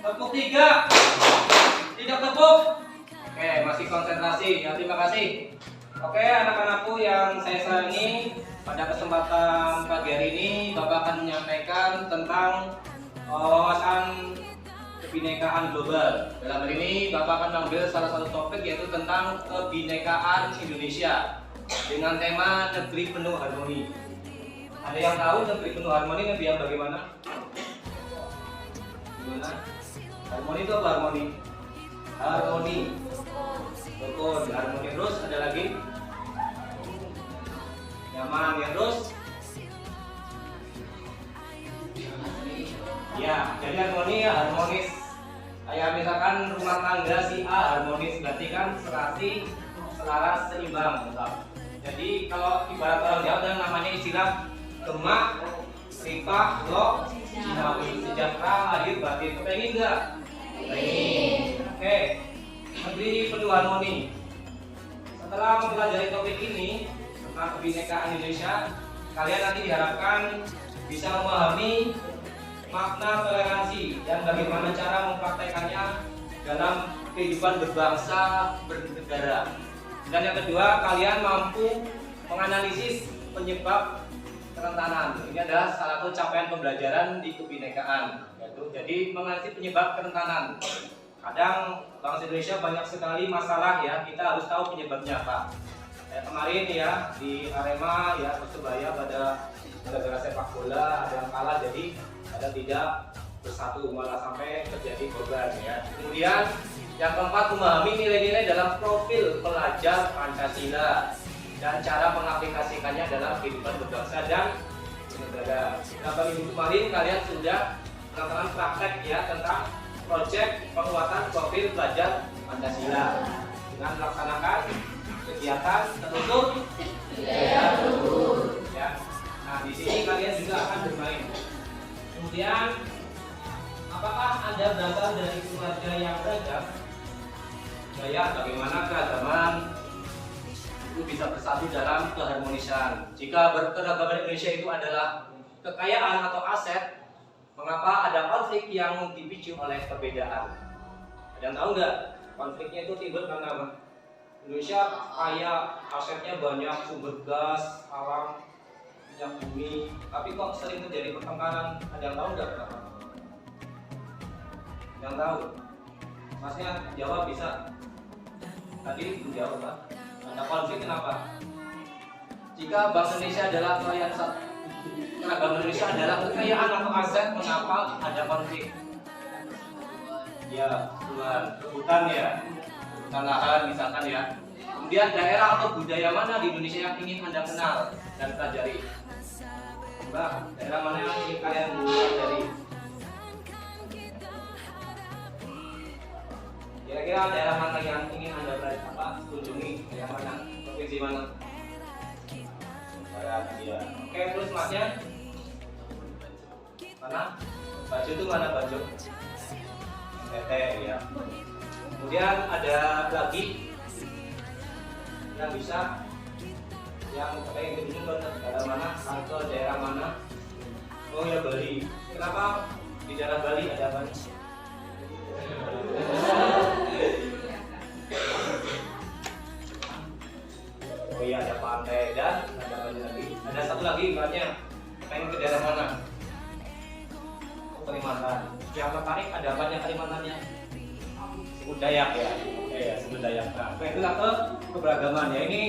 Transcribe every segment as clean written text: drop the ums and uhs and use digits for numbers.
Tepuk 3. Tidak tepuk. Oke, masih konsentrasi ya, terima kasih. Oke, anak-anakku yang saya sayangi, pada kesempatan pagi hari ini Bapak akan menyampaikan tentang wawasan kebinekaan global. Dalam hal ini Bapak akan mengambil salah satu topik yaitu tentang kebinekaan Indonesia dengan tema negeri penuh harmoni. Ada yang tahu negeri penuh harmoni negeri yang bagaimana? Gimana? Harmoni itu apa harmoni? Harmoni. Betul, harmoni. Terus ada lagi? Nyaman ya, terus? Ya, jadi harmoni ya harmonis. Kayak misalkan rumah tangga si A harmonis, berarti kan serasi, selaras, seimbang. Jadi kalau ibarat orang Jawa ada namanya istilah gemak, ripah, lok, jinawi, sejahtera, lahir, batin. Kepengen nggak? Kepengen. Oke, negeri penuh harmoni. Setelah mempelajari topik ini tentang kebinekaan Indonesia, kalian nanti diharapkan bisa memahami makna toleransi dan bagaimana cara mempraktekannya dalam kehidupan berbangsa bernegara. Dan yang kedua, kalian mampu menganalisis penyebab kerentanan. Ini adalah salah satu capaian pembelajaran di kebinekaan, yaitu jadi menganalisis penyebab kerentanan. Kadang bangsa Indonesia banyak sekali masalah ya, kita harus tahu penyebabnya apa. Kemarin ya di Arema ya Persebaya pada gara-gara sepak bola ada yang kalah, jadi ada tidak bersatu, malah sampai terjadi korban ya. Kemudian yang keempat, memahami nilai-nilai dalam profil pelajar Pancasila dan cara mengaplikasikannya dalam kehidupan berbangsa dan bernegara. Nah, minggu kemarin kalian sudah melakukan praktek ya tentang proyek penguatan profil pelajar Pancasila dengan melaksanakan kegiatan tertutup ya. Nah, di sini kalian juga akan bermain. Kemudian, apakah Anda berasal dari keluarga yang beragam? Ya, bagaimana keagamaan itu bisa bersatu dalam keharmonisan? Jika berkeragaman Indonesia itu adalah kekayaan atau aset, mengapa ada konflik yang dipicu oleh perbedaan? Ada yang tahu nggak? Konfliknya itu timbul karena apa? Indonesia kaya, asetnya banyak, sumber gas, alam, minyak bumi, tapi kok sering terjadi pertengkaran? Ada yang tahu nggak kenapa? Yang tahu? Masnya jawab bisa? Tadi belum jawab Pak. Ada konflik kenapa? Jika bangsa Indonesia adalah keragaman Indonesia adalah kekayaan atau aset, mengapa ada konflik? Ya, rebutan ya, rebutan lahan misalkan ya. Kemudian daerah atau budaya mana di Indonesia yang ingin Anda kenal dan pelajari? Mbak, daerah mana yang ingin kalian pelajari? Kira-kira daerah mana yang ingin Anda kunjungi? Daerah mana? Provinsi mana? Barat, ya. Oke, terus masnya? Mana? Baju itu mana baju? NTT ya. Kemudian ada lagi yang bisa yang pengen kunjungi ke daerah mana? Atau daerah mana? Oh ya, Bali. Kenapa di daerah Bali ada apa? Oh iya, ada pantai dan ada banyak lagi. Ada satu lagi ibaratnya pengen ke daerah mana? Kalimantan. Yang tertarik ada banyak Kalimantannya. Suku Dayak ya. Oke ya, suku Dayak. Nah, itulah keberagaman ya. Ini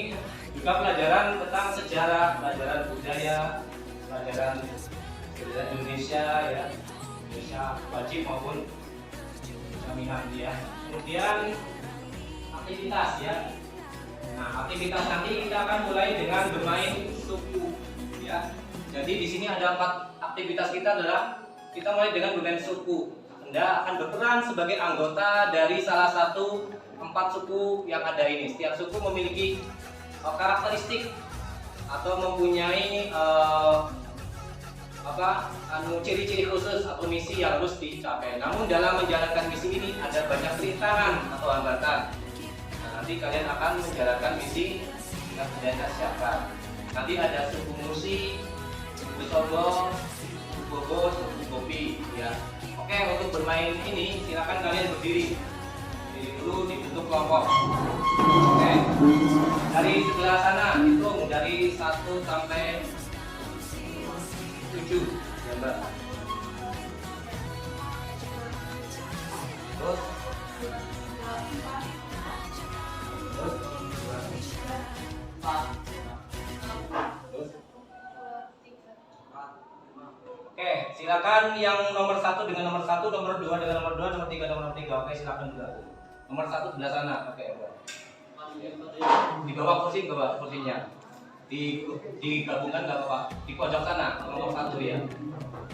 juga pelajaran tentang sejarah, pelajaran budaya, pelajaran Indonesia ya. Indonesia wajib maupun jaminan ya. Kemudian aktivitas ya. Nah, aktivitas nanti kita akan mulai dengan bermain suku ya. Jadi di sini ada 4 aktivitas kita adalah kita mulai dengan bermain suku. Anda akan berperan sebagai anggota dari salah satu 4 suku yang ada ini. Setiap suku memiliki karakteristik atau mempunyai ciri-ciri khusus atau misi yang harus dicapai. Namun dalam menjalankan misi ini ada banyak rintangan atau hambatan. Nah, nanti kalian akan menjalankan misi yang sudah saya siapkan. Nanti ada suku Musi, suku Sobo, suku Bobo, suku Kopi ya. Oke, bermain ini, silakan kalian berdiri. Berdiri dulu dibentuk kelompok. Oke. Dari sebelah sana hitung dari 1 sampai 7 gambar. Terus Oke, silakan yang nomor 1 dengan nomor 1, nomor 2 dengan nomor 2, nomor 3 dengan nomor 3. Oke, silakan bergabung. Nomor 1 sebelah sana. Oke, di bawah kursi, kursinya. Digabungkan nggak apa-apa. Di pojok sana, kelompok 1 ya.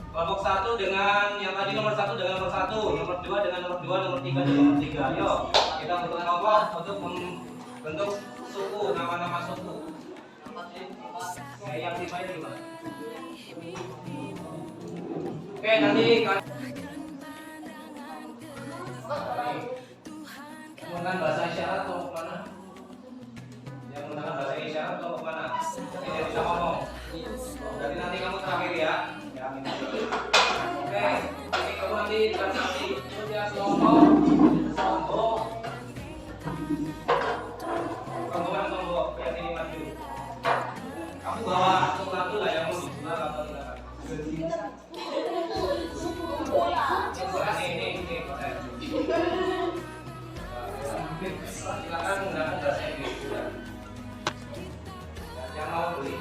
Kelompok 1 dengan yang tadi nomor 1 dengan nomor 1, nomor 2 dengan nomor 2, nomor 3 dengan nomor 3. Ayo, kita bentuk kelompok untuk membentuk suku, nama-nama suku. Yang lima ini gimana? Oke, nanti menggunakan bahasa isyarat atau kemana? Yang menggunakan bahasa isyarat atau kemana? Tidak bisa ngomong. Jadi nanti kamu terakhir ya. Oke, ini kamu nanti transaksi itu ya sombo, tombol yang ini maju. Kamu bawa satu lah yang mau dijual atau tidak? Silakan menggunakan bahasa Inggris. Yang mau beli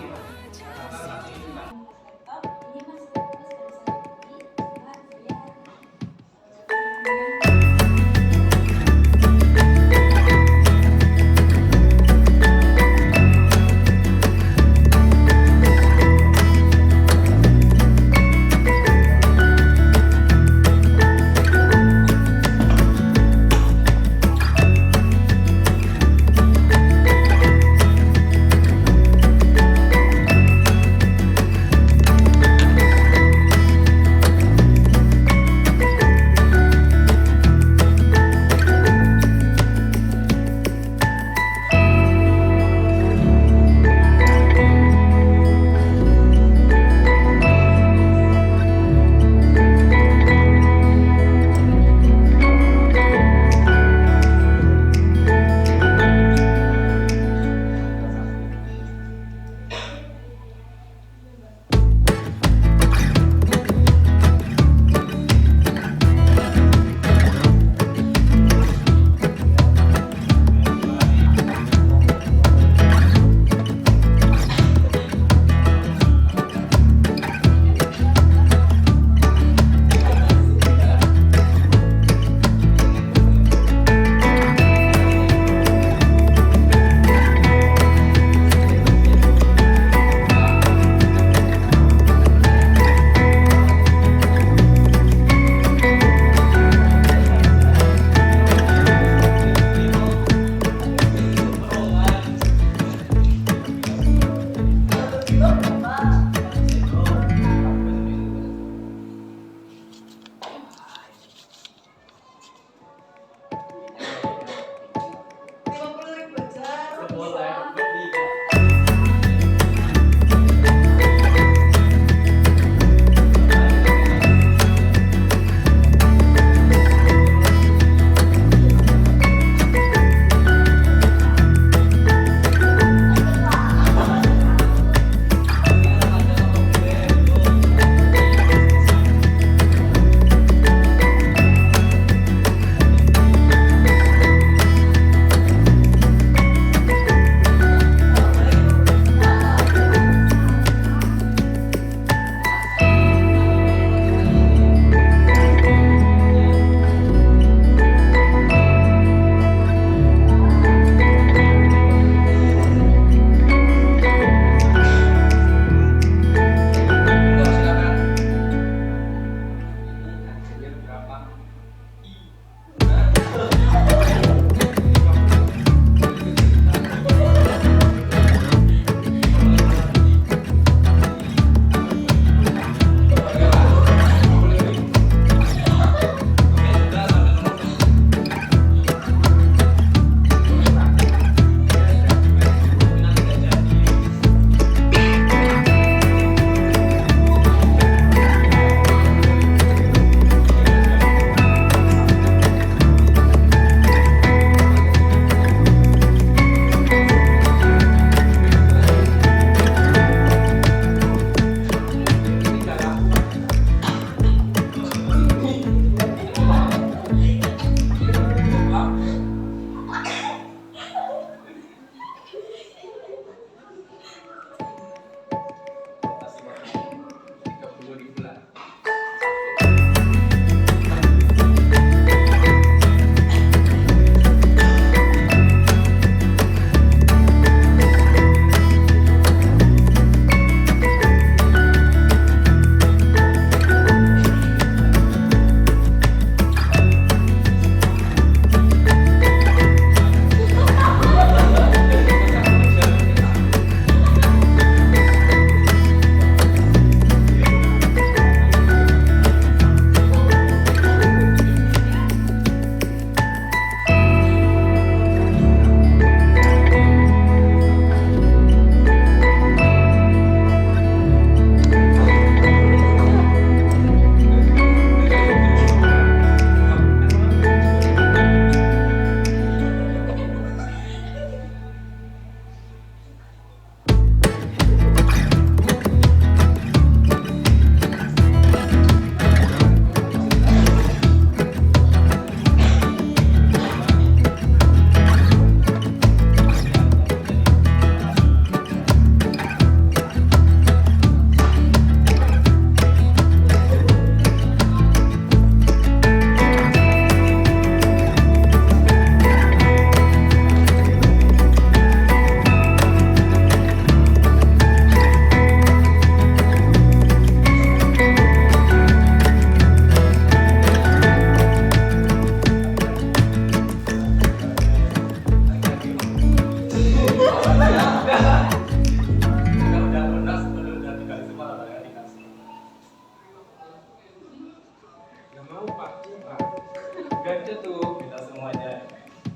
Gak tuh minta semuanya.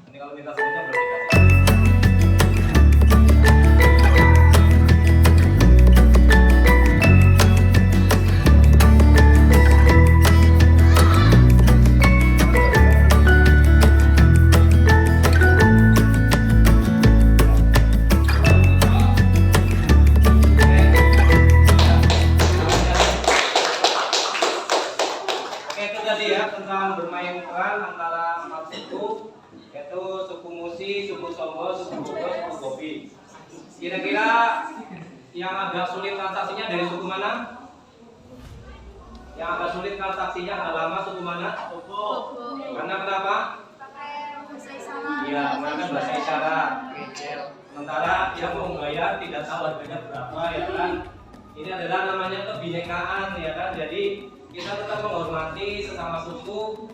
Nanti kalau minta semuanya belum dikasih. Tentang bermain peran antara 4 suku, yaitu suku Musi, suku Songgo, suku Bobo, suku Gopi. Kira-kira yang agak sulit transaksinya dari suku mana? Yang agak sulit transaksinya agak lama suku mana? Bobo. Karena kenapa? Pakai bahasa isyarat. Iya, menggunakan bahasa isyarat. Sementara yang mau membayar tidak tahu harganya berapa, ya kan? Ini adalah namanya kebinekaan, ya kan? Jadi kita tetap menghormati sesama suku.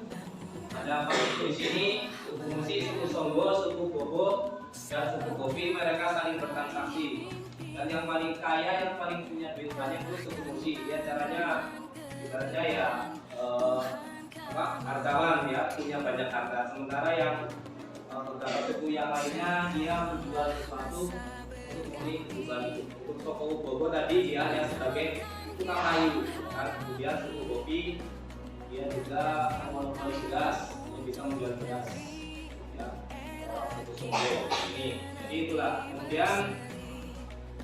Ada 4 suku di sini, suku Musi, suku Songgo, suku Bobo, dan suku Gopi. Mereka saling bertransaksi. Dan yang paling kaya, yang paling punya duit banyak itu suku Musi. Ya caranya, ibaratnya ya hartawan ya, punya banyak harta. Sementara yang beberapa suku yang lainnya dia menjual sesuatu untuk memenuhi kebutuhan itu. Untuk suku Bobo tadi dia hanya sebagai tukang kayu, kan? Kemudian suku Gopi dia juga monopoli beras yang bisa menjual beras, ya, suku Songgo ini. Jadi itulah. Kemudian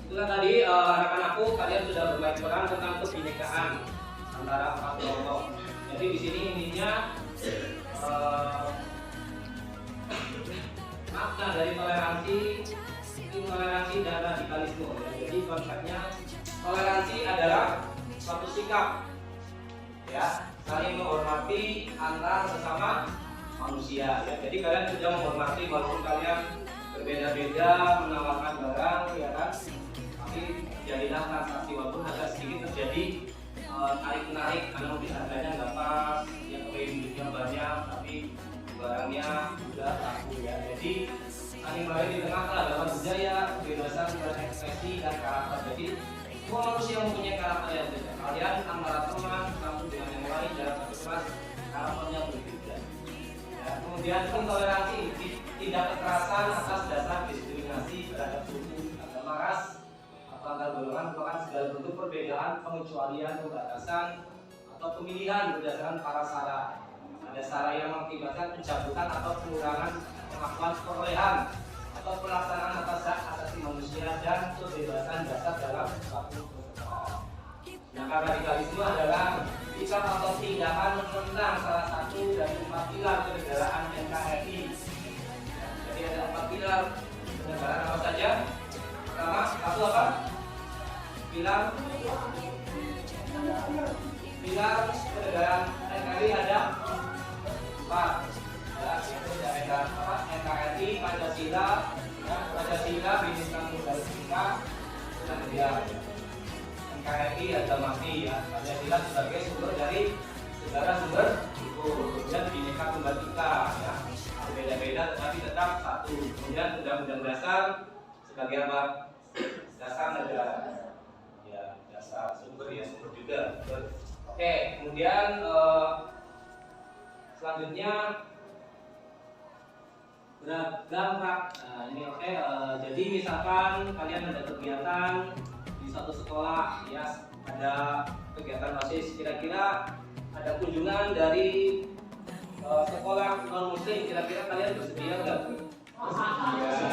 itulah tadi anak-anakku, kalian sudah bermain peran tentang kebinekaan antara 4 kelompok. Jadi di sini intinya makna dari toleransi itu toleransi dan radikalisme. Ya. Jadi konsepnya toleransi adalah suatu sikap, ya, saling menghormati antar sesama manusia. Ya. Jadi kalian sudah menghormati walaupun kalian berbeda-beda menawarkan barang, ya kan? Tapi jadilah transaksi walaupun agak sedikit terjadi tarik menarik karena mungkin harganya nggak pas, ya duitnya banyak, tapi barangnya juga laku, ya. Jadi saling melalui di tengah keragaman budaya, kebebasan berekspresi dan karakter. Jadi semua manusia mempunyai karakter yang berbeda. Kalian antara teman, satu dengan yang lain dalam satu kelas karakternya berbeda. Ya, kemudian toleransi, tidak kekerasan atas dasar diskriminasi terhadap suku, agama, ras, atau antar golongan, merupakan segala bentuk perbedaan, pengecualian, pembatasan, atau pemilihan berdasarkan para syarat. Ada syarat yang mengakibatkan pencabutan atau pengurangan pengakuan perolehan atau pelaksanaan atas hak asasi manusia dan kebebasan dasar dalam suatu persoalan. Nah, radikalisme adalah sikap atau tindakan menentang salah satu dari 4 pilar kenegaraan NKRI. Jadi ada 4 pilar kenegaraan apa saja? Pertama, satu apa? Pilar kenegaraan NKRI ada 4. Ya, itu ada NKRI, Pancasila, Bhinneka Tunggal Ika, dan dia NKRI harga mati, ya. Pancasila sebagai sumber dari segala sumber itu, kemudian Bhinneka Tunggal Ika, ya, berbeda-beda tetapi tetap satu. Kemudian Undang-Undang Dasar sebagai apa? Dasar negara, ya, dasar sumber, ya, sumber juga. Oke, kemudian selanjutnya beragam rak. Nah, ini oke. Jadi misalkan kalian ada kegiatan di suatu sekolah, ya, ada kegiatan OSIS, kira-kira ada kunjungan dari sekolah non muslim, kira-kira kalian bersedia nggak?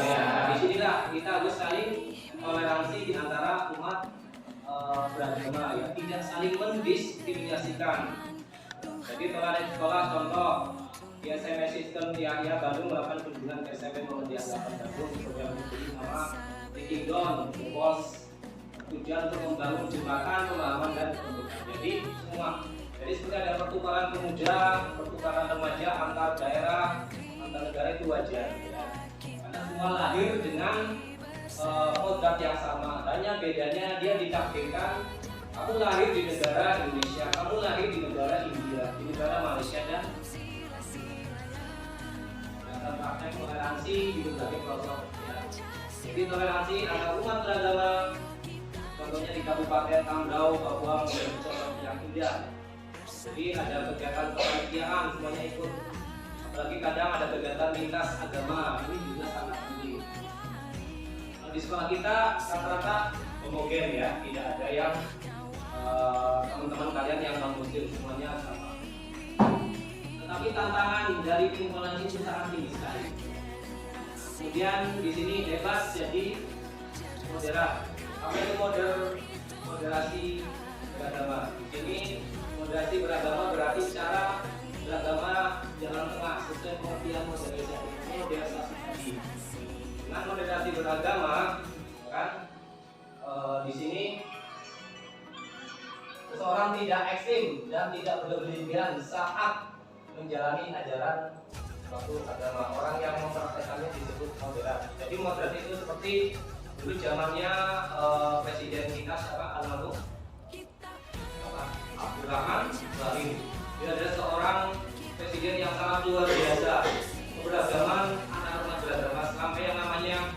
Ya, di sinilah kita harus saling toleransi di antara umat beragama, ya, tidak saling mendiskriminasikan. Jadi toleransi sekolah, contoh di SMP Sistem Yahya Bandung melakukan kunjungan ke SMP Muhammadiyah 8 Bandung yang memberi nama Taking Down Pos, tujuan untuk membangun jembatan pemahaman dan pembentukan. Jadi semua, jadi seperti ada pertukaran pemuda, pertukaran remaja antar daerah, antar negara itu wajar, ya. Karena semua lahir dengan kodrat yang sama, hanya bedanya dia ditakdirkan. Kamu lahir di negara Indonesia, kamu lahir di negara India, di negara Malaysia, dan praktek toleransi di berbagai pelosok, ya. Jadi toleransi antar umat beragama, contohnya di Kabupaten Tambrau, Papua menjadi contoh yang indah. Jadi ada kegiatan kepanitiaan semuanya ikut. Apalagi kadang ada kegiatan lintas agama, ini juga sangat penting. Di sekolah kita rata-rata homogen ya, tidak ada yang teman-teman kalian yang non muslim, semuanya sama. Tetapi tantangan dari lingkungan itu sangat tinggi sekali. Kemudian di sini bebas jadi moderat. Apa itu moderasi beragama? Di sini moderasi beragama berarti cara beragama jalan tengah sesuai pengertian moderasi tadi. Dengan moderasi beragama, kan di sini seseorang tidak ekstrim dan tidak berlebihan saat menjalani ajaran suatu agama. Orang yang mempraktekannya disebut moderat. Jadi moderat itu seperti dulu zamannya presiden kita siapa, almarhum Abdurrahman Ibrahim. Dia adalah seorang presiden yang sangat luar biasa. Keberagaman, anak-anak beragama sampai yang namanya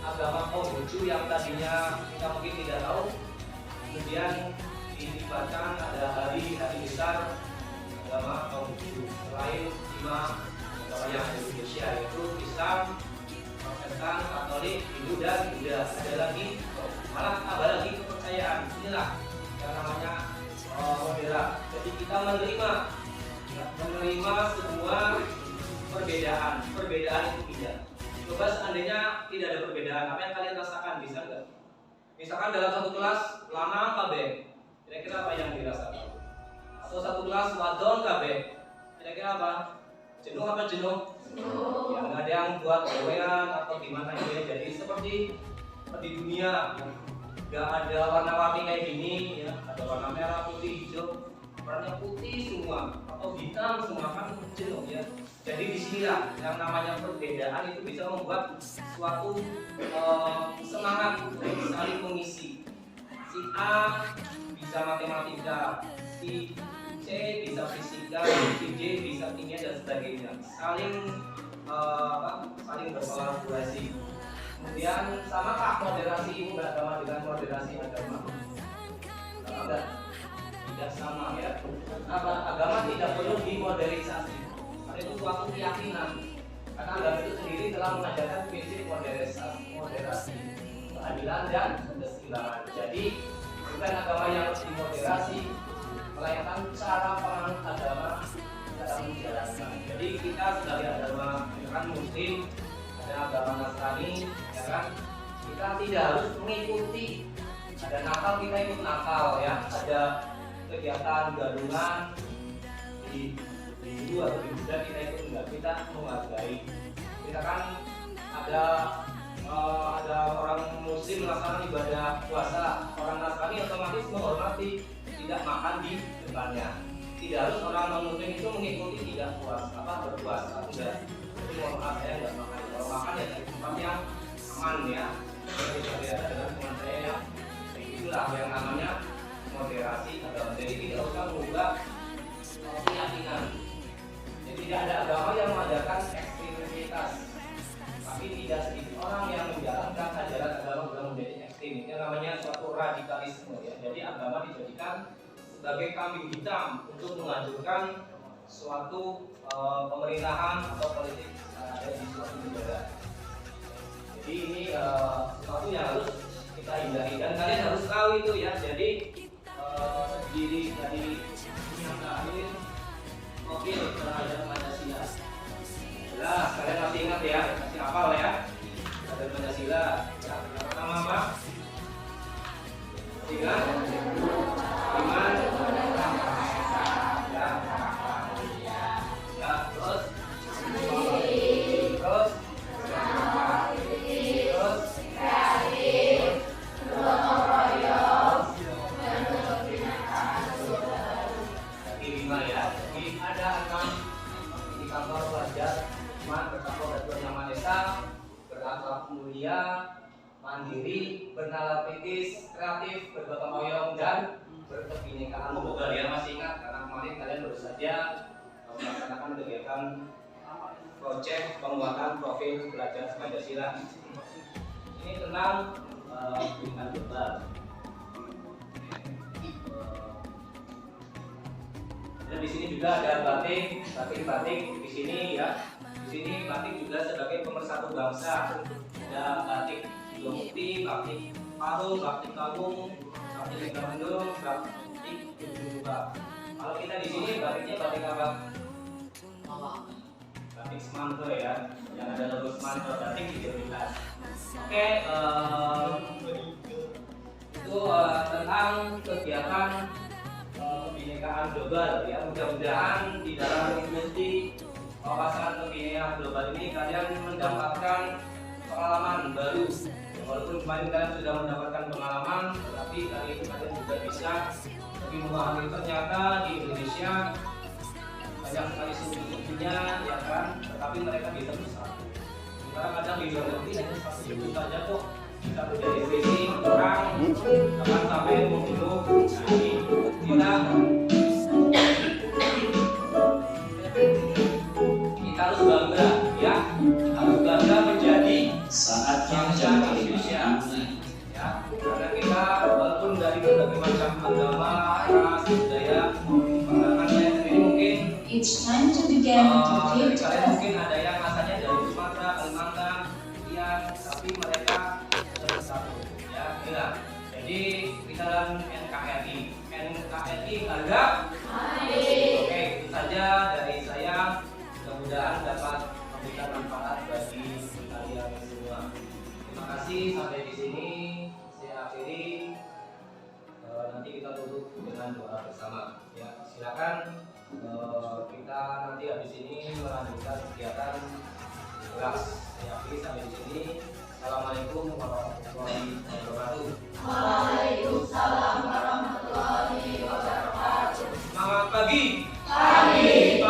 agama Konghucu yang tadinya kita mungkin tidak tahu, kemudian dilibatkan ada hari besar agama Konghucu. Selain 5 agama yang ada di Indonesia, yaitu Islam, Protestan, Katolik, Hindu, dan Buddha. Ada lagi, malah ada lagi kepercayaan. Inilah yang namanya moderat. Jadi kita menerima semua perbedaan itu tidak. Coba seandainya tidak ada perbedaan, apa yang kalian rasakan, bisa nggak? Misalkan dalam satu kelas lanang KB, kira-kira apa yang dirasakan? Atau satu kelas wadon KB, kira-kira apa? Jenuh apa jenuh? Ya nggak ada yang buat gorengan atau gimana gitu ya. Jadi seperti di dunia nggak ada warna-warni kayak gini ya, ada warna merah, putih, hijau, warnanya putih semua atau hitam semua, kan jenuh ya. Jadi disinilah yang namanya perbedaan itu bisa membuat suatu semangat untuk saling mengisi. Si A bisa matematika, si C bisa fisika, si D bisa kimia dan sebagainya. Saling berkolaborasi. Kemudian samakah moderasi ibu beragama dengan moderasi agama? Sama enggak? Tidak sama ya. Agama tidak perlu dimodernisasi. Itu suatu keyakinan. Karena agama itu sendiri telah mengajarkan prinsip moderasi, keadilan dan keseimbangan. Jadi bukan agama yang harus dimoderasi, melainkan cara penganut agama dalam menjalankan. Jadi kita sebagai agama kan Muslim, ada agama Nasrani, ya kan? Kita tidak harus mengikuti. Ada Natal kita ikut Natal ya, ada kegiatan gadungan di Hindu atau di Buddha kita ikut enggak, kita menghargai. Kita kan ada orang Muslim melaksanakan ibadah puasa, orang Nasrani otomatis menghormati, tidak makan di depannya. Tidak harus orang non-Muslim itu mengikuti tidak berpuasa, enggak. Jadi mohon maaf saya enggak makan. Kalau makan ya di tempat yang aman ya. Jadi berbeda dengan teman saya yang itulah yang namanya moderasi agama. Jadi tidak usah mengubah keyakinan. Jadi tidak ada agama yang mengajarkan ekstremitas. Tapi tidak sedikit orang yang menjalankan ajaran agama sudah menjadi ekstrim. Itu namanya suatu radikalisme ya. Jadi agama dijadikan sebagai kambing hitam untuk menghancurkan suatu pemerintahan atau politik yang ada di suatu negara. Jadi ini sesuatu yang harus kita hindari dan kalian harus tahu itu ya. Jadi terdiri dari yang terakhir mobil terhadap Pancasila. Jelas kalian masih ingat ya, masih hafal ya terhadap Pancasila. Ya, yang pertama apa? Ingat? Iman. Ya, terus. Mulia, mandiri, bernalar kritis, kreatif, bergotong royong dan berkebinekaan. Semoga kalian masih ingat karena kemarin kalian baru saja melaksanakan kegiatan proyek pembuatan profil belajar Pancasila. Ini tentang pendidikan global. Dan di sini juga ada batik di sini ya. Di sini batik juga sebagai pemersatu bangsa. Ada batik Bukti, batik Parung, batik Kampung, batik Megamendung, batik juga. Kalau kita di sini batiknya batik apa? Batik Semanto ya, yang ada logo Semanto, batik identitas. Oke, itu tentang kegiatan kebinekaan global ya. Mudah-mudahan di dalam mengikuti wawasan kebinekaan global ini kalian mendapatkan pengalaman baru. Walaupun kemarin kalian sudah mendapatkan pengalaman, tetapi kali ini kalian juga bisa lebih memahami ternyata di Indonesia banyak sekali suku-sukunya ya kan, tetapi mereka bisa bersatu. Sementara kadang di luar negeri hanya satu suku saja kok bisa menjadi visi orang akan sampai membunuh. Nah ini kita harus bangga ya, harus bangga menjadi bangsa Indonesia ya, karena kita walaupun dari berbagai macam agama, ras, budaya, bahkan saya sendiri mungkin It's time to begin to give to kalian us. mungkin ada yang asalnya dari Sumatera, Kalimantan, Riau, tapi mereka bersatu ya, gila. Jadi kita dalam NKRI harga. Oke, itu saja dari saya. Mudah-mudahan dapat memberikan manfaat bagi kalian semua. Terima kasih, sampai di sini saya akhiri. Nanti kita tutup dengan doa bersama. Ya, silakan. Kita nanti habis ini melanjutkan kegiatan kelas. Saya akhiri sampai di sini. Assalamualaikum warahmatullahi wabarakatuh. Waalaikumsalam warahmatullahi wabarakatuh. Semangat pagi. Pagi.